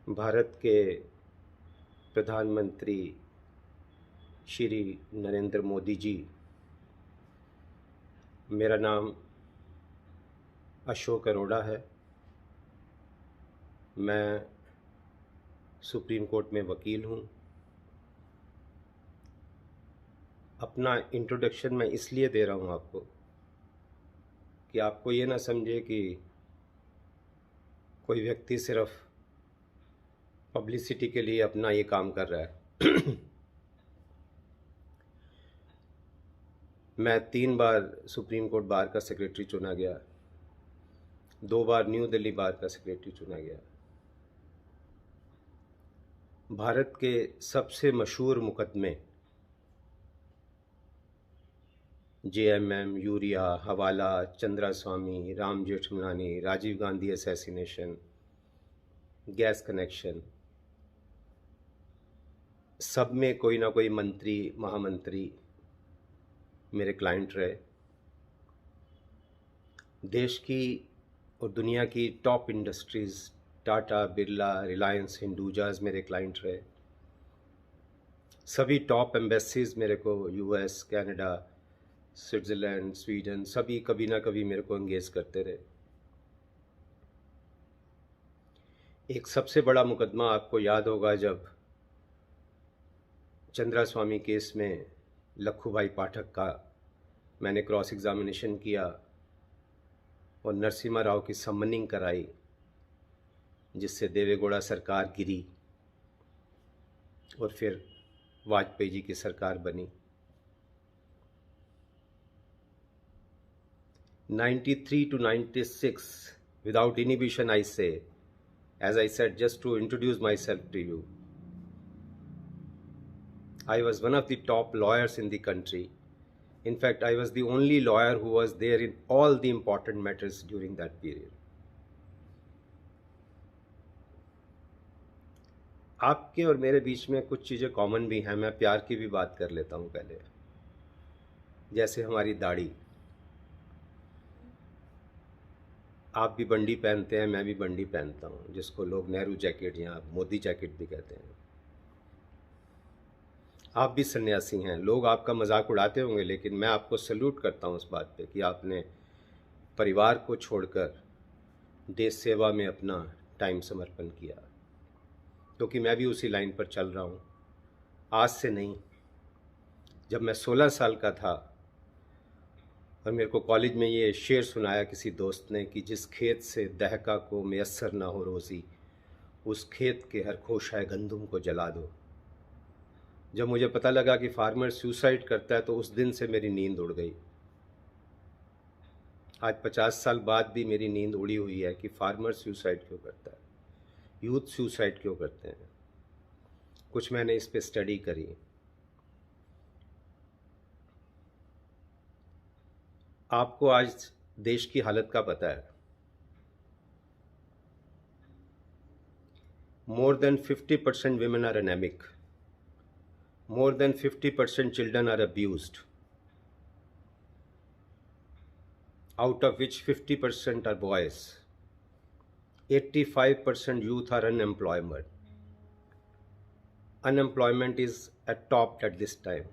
भारत के प्रधानमंत्री श्री नरेंद्र मोदी जी, मेरा नाम अशोक अरोड़ा है। मैं सुप्रीम कोर्ट में वकील हूँ। अपना इंट्रोडक्शन मैं इसलिए दे रहा हूँ आपको कि आपको ये ना समझे कि कोई व्यक्ति सिर्फ पब्लिसिटी के लिए अपना ये काम कर रहा है। मैं 3 बार सुप्रीम कोर्ट बार का सेक्रेटरी चुना गया, 2 बार न्यू दिल्ली बार का सेक्रेटरी चुना गया। भारत के सबसे मशहूर मुकदमे जेएमएम, यूरिया, हवाला, Chandra Swami, Ram Jethmalani, Rajiv Gandhi assassination, gas connection, सब में कोई ना कोई मंत्री, महामंत्री मेरे क्लाइंट रहे। देश की और दुनिया की टॉप इंडस्ट्रीज़ टाटा, बिरला, रिलायंस, हिंदुजाज मेरे क्लाइंट रहे। सभी टॉप एम्बेसीज मेरे को यूएस, कनाडा, स्विट्ज़रलैंड, स्वीडन, सभी कभी ना कभी मेरे को एंगेज करते रहे। एक सबसे बड़ा मुकदमा आपको याद होगा, जब चंद्रा स्वामी केस में लखू भाई पाठक का मैंने क्रॉस एग्जामिनेशन किया और नरसिम्हा राव की समनिंग कराई, जिससे देवेगौड़ा सरकार गिरी और फिर वाजपेयी जी की सरकार बनी। 93 to 96 without inhibition I say, as I said, just to introduce myself to you, I was one of the top lawyers in the country. In fact, I was the only lawyer who was there in all the important matters during that period. आपके और मेरे बीच में कुछ चीज़ें common भी हैं। मैं प्यार की भी बात कर लेता हूँ पहले, जैसे हमारी दाढ़ी। आप भी बंडी पहनते हैं, मैं भी बंडी पहनता हूँ, जिसको लोग नेहरू जैकेट या मोदी जैकेट भी कहते हैं। आप भी सन्यासी हैं। लोग आपका मजाक उड़ाते होंगे, लेकिन मैं आपको सल्यूट करता हूँ उस बात पे कि आपने परिवार को छोड़कर देश सेवा में अपना टाइम समर्पण किया, क्योंकि मैं भी उसी लाइन पर चल रहा हूँ। आज से नहीं, जब मैं 16 साल का था और मेरे को कॉलेज में ये शेर सुनाया किसी दोस्त ने कि जिस खेत से दहका को मैसर ना हो रोज़ी, उस खेत के हर खोशाए गंदुम को जला दो। जब मुझे पता लगा कि फार्मर सुसाइड करता है, तो उस दिन से मेरी नींद उड़ गई। आज 50 साल बाद भी मेरी नींद उड़ी हुई है कि फार्मर सुसाइड क्यों करता है, यूथ सुसाइड क्यों करते हैं। कुछ मैंने इस पे स्टडी करी। आपको आज देश की हालत का पता है। More than 50% women are anemic. More than 50% children are abused, out of which 50% are boys. 85% youth are unemployed. Unemployment is at top at this time.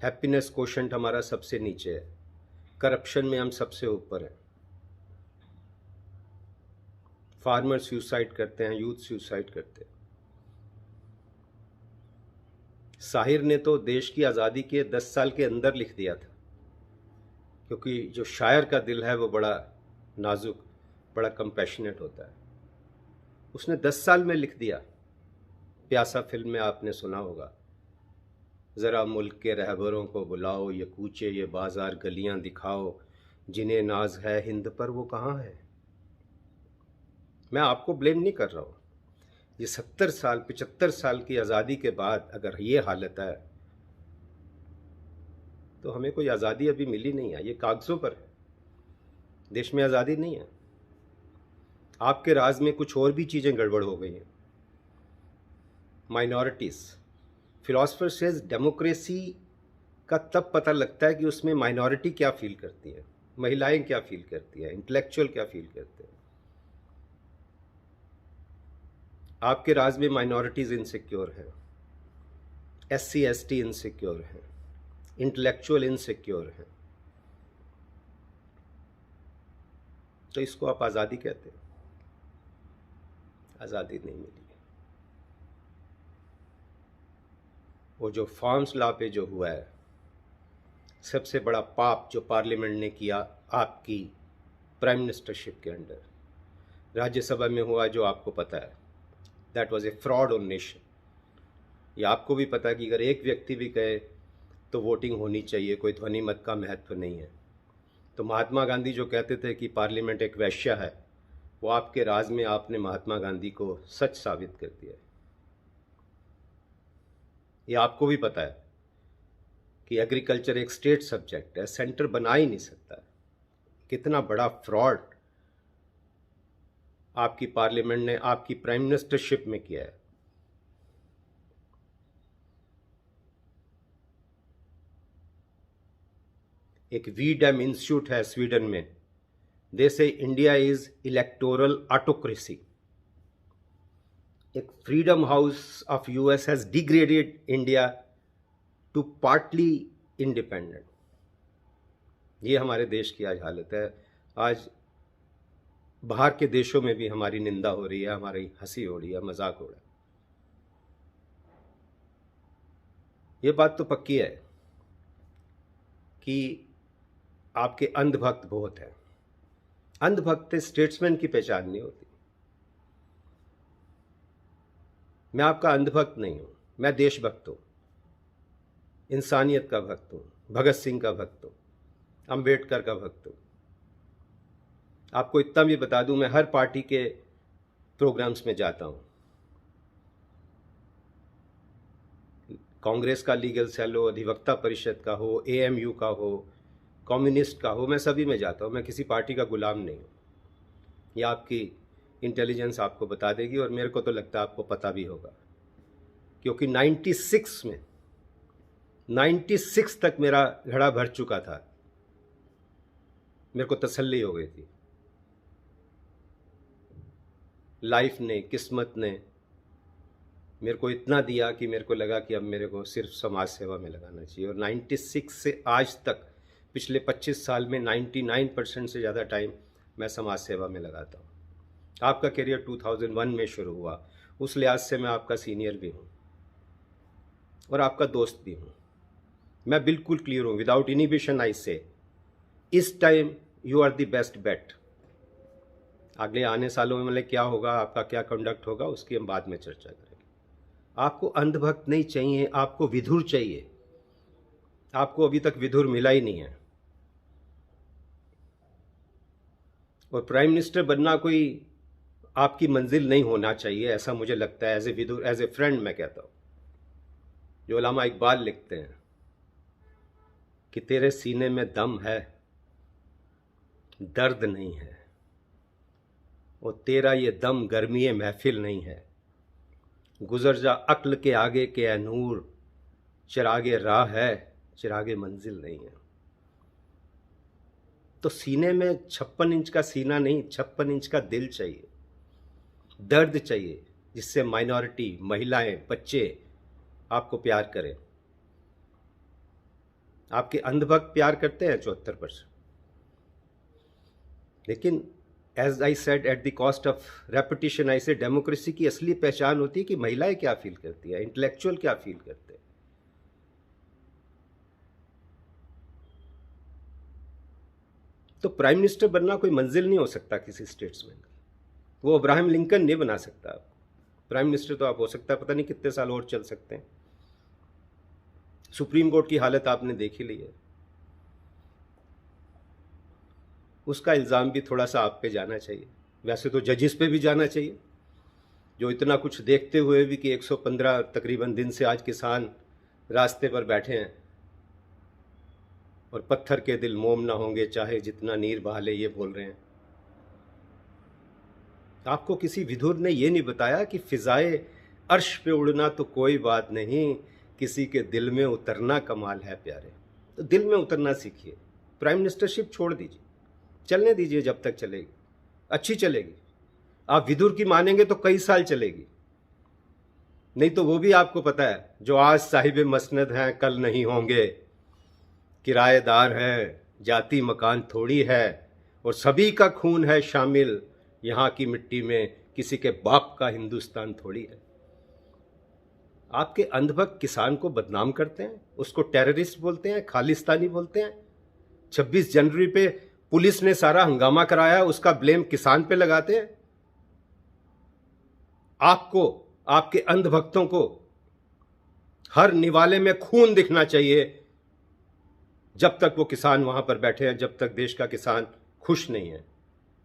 Happiness quotient हमारा सबसे नीचे है। करप्शन में हम सबसे ऊपर हैं। फार्मर सुसाइड करते हैं, यूथ सुसाइड करते हैं। साहिर ने तो देश की आज़ादी के 10 साल के अंदर लिख दिया था, क्योंकि जो शायर का दिल है वो बड़ा नाजुक, बड़ा कंपैशनेट होता है। उसने 10 साल में लिख दिया। प्यासा फिल्म में आपने सुना होगा, ज़रा मुल्क के रहबरों को बुलाओ, ये कूचे ये बाज़ार गलियां दिखाओ, जिन्हें नाज है हिंद पर वो कहाँ है। मैं आपको ब्लेम नहीं कर रहा हूँ। ये 70 साल 75 साल की आज़ादी के बाद अगर ये हालत है, तो हमें कोई आज़ादी अभी मिली नहीं है। ये कागज़ों पर है, देश में आज़ादी नहीं है। आपके राज में कुछ और भी चीज़ें गड़बड़ हो गई हैं। माइनॉरिटीज़, फिलॉसफर सेज डेमोक्रेसी का तब पता लगता है कि उसमें माइनॉरिटी क्या फील करती है, महिलाएं क्या फील करती हैं, इंटेलेक्चुअल क्या फील करते हैं। आपके राज में माइनॉरिटीज़ इनसिक्योर हैं, SC ST इनसिक्योर हैं, इंटेलेक्चुअल इनसिक्योर हैं, तो इसको आप आज़ादी कहते हैं? आज़ादी नहीं मिली। वो जो फार्म्स लॉ पे जो हुआ है, सबसे बड़ा पाप जो पार्लियामेंट ने किया आपकी प्राइम मिनिस्टरशिप के अंडर, राज्यसभा में हुआ, जो आपको पता है, that was a fraud on nation. ये आपको भी पता है कि अगर एक व्यक्ति भी कहे तो वोटिंग होनी चाहिए, कोई ध्वनि मत का महत्व नहीं है। तो महात्मा गांधी जो कहते थे कि पार्लियामेंट एक वेश्या है, वो आपके राज में आपने महात्मा गांधी को सच साबित कर दिया है। ये आपको भी पता है कि एग्रीकल्चर एक स्टेट सब्जेक्ट है, सेंटर बना ही नहीं सकता। कितना बड़ा फ्रॉड आपकी पार्लियामेंट ने आपकी प्राइम मिनिस्टरशिप में किया है। एक वीडम इंस्टीट्यूट है स्वीडन में, they say India is electoral autocracy. एक freedom house of US has degraded India to partly independent. ये हमारे देश की आज हालत है। आज बाहर के देशों में भी हमारी निंदा हो रही है, हमारी हंसी हो रही है, मजाक हो रहा है। ये बात तो पक्की है कि आपके अंधभक्त बहुत हैं। अंधभक्त स्टेट्समैन की पहचान नहीं होती। मैं आपका अंधभक्त नहीं हूं, मैं देशभक्त हूं, इंसानियत का भक्त हूं, भगत सिंह का भक्त हूं, अंबेडकर का भक्त हूं। आपको इतना भी बता दूं, मैं हर पार्टी के प्रोग्राम्स में जाता हूं। कांग्रेस का लीगल सेल हो, अधिवक्ता परिषद का हो, AMU का हो, कम्युनिस्ट का हो, मैं सभी में जाता हूं। मैं किसी पार्टी का गुलाम नहीं हूं। ये आपकी इंटेलिजेंस आपको बता देगी, और मेरे को तो लगता है आपको पता भी होगा, क्योंकि 96 तक मेरा घड़ा भर चुका था। मेरे को तसल्ली हो गई थी। लाइफ ने, किस्मत ने मेरे को इतना दिया कि मेरे को लगा कि अब मेरे को सिर्फ समाज सेवा में लगाना चाहिए। और 96 से आज तक, पिछले 25 साल में 99% से ज़्यादा टाइम मैं समाज सेवा में लगाता हूँ। आपका करियर 2001 में शुरू हुआ, उस लिहाज से मैं आपका सीनियर भी हूँ और आपका दोस्त भी हूँ। मैं बिल्कुल क्लियर हूँ, विदाउट इनिबिशन आई से, इस time you are the best bet. अगले आने सालों में मतलब क्या होगा, आपका क्या कंडक्ट होगा, उसकी हम बाद में चर्चा करेंगे। आपको अंधभक्त नहीं चाहिए, आपको विधुर चाहिए। आपको अभी तक विधुर मिला ही नहीं है। और प्राइम मिनिस्टर बनना कोई आपकी मंजिल नहीं होना चाहिए, ऐसा मुझे लगता है। एज ए विधुर, एज ए फ्रेंड मैं कहता हूँ, जो उलामा इकबाल लिखते हैं कि तेरे सीने में दम है, दर्द नहीं है, और तेरा ये दम गर्मी महफिल नहीं है। गुजर जा अक्ल के आगे के ए नूर, चिरागे राह है, चिरागे मंजिल नहीं है। तो सीने में 56 इंच का सीना नहीं, 56 इंच का दिल चाहिए, दर्द चाहिए, जिससे माइनॉरिटी, महिलाएं, बच्चे आपको प्यार करें। आपके अंधभक्त प्यार करते हैं 74%, लेकिन as I said at the cost of repetition, I say democracy की असली पहचान होती है कि महिलाएं क्या फील करती है, इंटेलेक्चुअल क्या फील करते हैं। तो प्राइम मिनिस्टर बनना कोई मंजिल नहीं हो सकता किसी स्टेट्समैन का। वो अब्राहम लिंकन नहीं बना सकता आपको। प्राइम मिनिस्टर तो आप हो सकता है, पता नहीं कितने साल और चल सकते हैं। सुप्रीम कोर्ट की हालत आपने देख ही ली है। उसका इल्ज़ाम भी थोड़ा सा आप पे जाना चाहिए। वैसे तो जजिस पे भी जाना चाहिए, जो इतना कुछ देखते हुए भी कि 115 तकरीबन दिन से आज किसान रास्ते पर बैठे हैं, और पत्थर के दिल मोम ना होंगे चाहे जितना नीर बहा ले, ये बोल रहे हैं। आपको किसी विधुर ने ये नहीं बताया कि फिजाए अर्श पे उड़ना तो कोई बात नहीं, किसी के दिल में उतरना कमाल है प्यारे। तो दिल में उतरना सीखिए। प्राइम मिनिस्टरशिप छोड़ दीजिए, चलने दीजिए, जब तक चलेगी अच्छी चलेगी। आप विधुर की मानेंगे तो कई साल चलेगी, नहीं तो वो भी आपको पता है, जो आज साहिब मसनद हैं कल नहीं होंगे, किराएदार है, जाति मकान थोड़ी है, और सभी का खून है शामिल यहाँ की मिट्टी में, किसी के बाप का हिंदुस्तान थोड़ी है। आपके अंधभक्त किसान को बदनाम करते हैं, उसको टेररिस्ट बोलते हैं, खालिस्तानी बोलते हैं। 26 जनवरी पे पुलिस ने सारा हंगामा कराया, उसका ब्लेम किसान पे लगाते हैं। आपको, आपके अंधभक्तों को हर निवाले में खून दिखना चाहिए जब तक वो किसान वहां पर बैठे हैं, जब तक देश का किसान खुश नहीं है।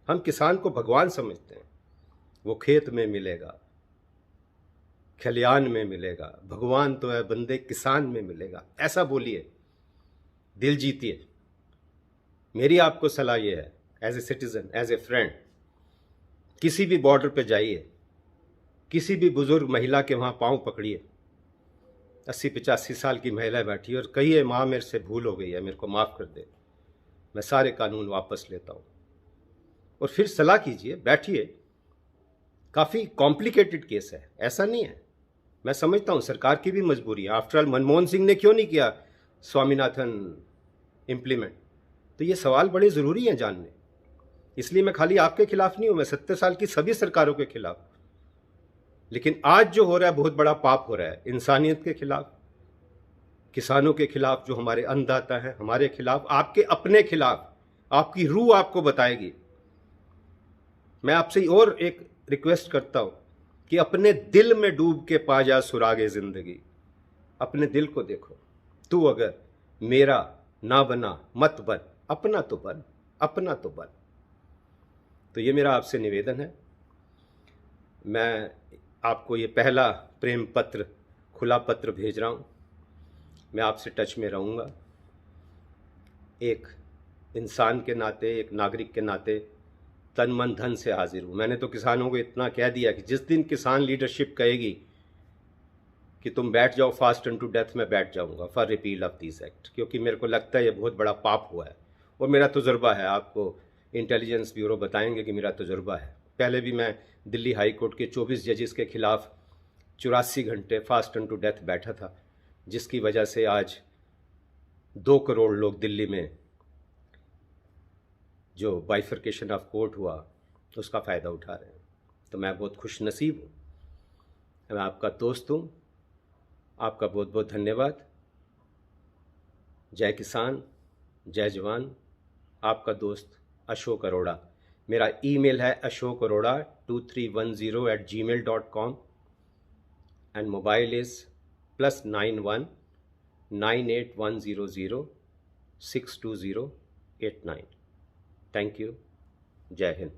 हम किसान को भगवान समझते हैं। वो खेत में मिलेगा, खलियान में मिलेगा, भगवान तो है बंदे किसान में मिलेगा, ऐसा बोलिए, दिल जीतिए। मेरी आपको सलाह ये है, as a citizen, as a friend, किसी भी बॉर्डर पे जाइए, किसी भी बुजुर्ग महिला के वहाँ पाँव पकड़िए, 80-85 साल की महिला बैठी और कहिए माँ मेरे से भूल हो गई है, मेरे को माफ़ कर दे, मैं सारे कानून वापस लेता हूँ। और फिर सलाह कीजिए, बैठिए। काफ़ी कॉम्प्लिकेटेड केस है, ऐसा नहीं है। मैं समझता हूँ सरकार की भी मजबूरी है। आफ्टर ऑल मनमोहन सिंह ने क्यों नहीं किया स्वामीनाथन इम्प्लीमेंट? तो ये सवाल बड़े ज़रूरी हैं जानने। इसलिए मैं खाली आपके खिलाफ नहीं हूँ, मैं 70 साल की सभी सरकारों के खिलाफ। लेकिन आज जो हो रहा है बहुत बड़ा पाप हो रहा है, इंसानियत के खिलाफ, किसानों के खिलाफ, जो हमारे अन्नदाता हैं हमारे खिलाफ, आपके अपने खिलाफ। आपकी रूह आपको बताएगी। मैं आपसे और एक रिक्वेस्ट करता हूं कि अपने दिल में डूब के पा जा सुरागे जिंदगी। अपने दिल को देखो। तू अगर मेरा ना बना मत बन, अपना तो बन, अपना तो बन। तो ये मेरा आपसे निवेदन है। मैं आपको ये पहला प्रेम पत्र, खुला पत्र भेज रहा हूँ। मैं आपसे टच में रहूँगा। एक इंसान के नाते, एक नागरिक के नाते तन मन धन से हाजिर हूँ। मैंने तो किसानों को इतना कह दिया कि जिस दिन किसान लीडरशिप कहेगी कि तुम बैठ जाओ फास्ट एंड टू डेथ, मैं बैठ जाऊँगा for repeal of this act, क्योंकि मेरे को लगता है ये बहुत बड़ा पाप हुआ है। और मेरा तजुर्बा है, आपको इंटेलिजेंस ब्यूरो बताएंगे कि मेरा तजुर्बा है। पहले भी मैं दिल्ली हाई कोर्ट के 24 जजेस के खिलाफ 84 घंटे फास्ट एंड टू डेथ बैठा था, जिसकी वजह से आज 2 करोड़ लोग दिल्ली में जो बाइफर्केशन ऑफ कोर्ट हुआ उसका फ़ायदा उठा रहे हैं। तो मैं बहुत खुश नसीब हूँ, मैं आपका दोस्त हूँ। आपका बहुत बहुत धन्यवाद। जय किसान, जय जवान। आपका दोस्त अशोक अरोड़ा। मेरा ईमेल है ashok2310@gmail.com and mobile is +91 98100 62089। Thank you. जय हिंद।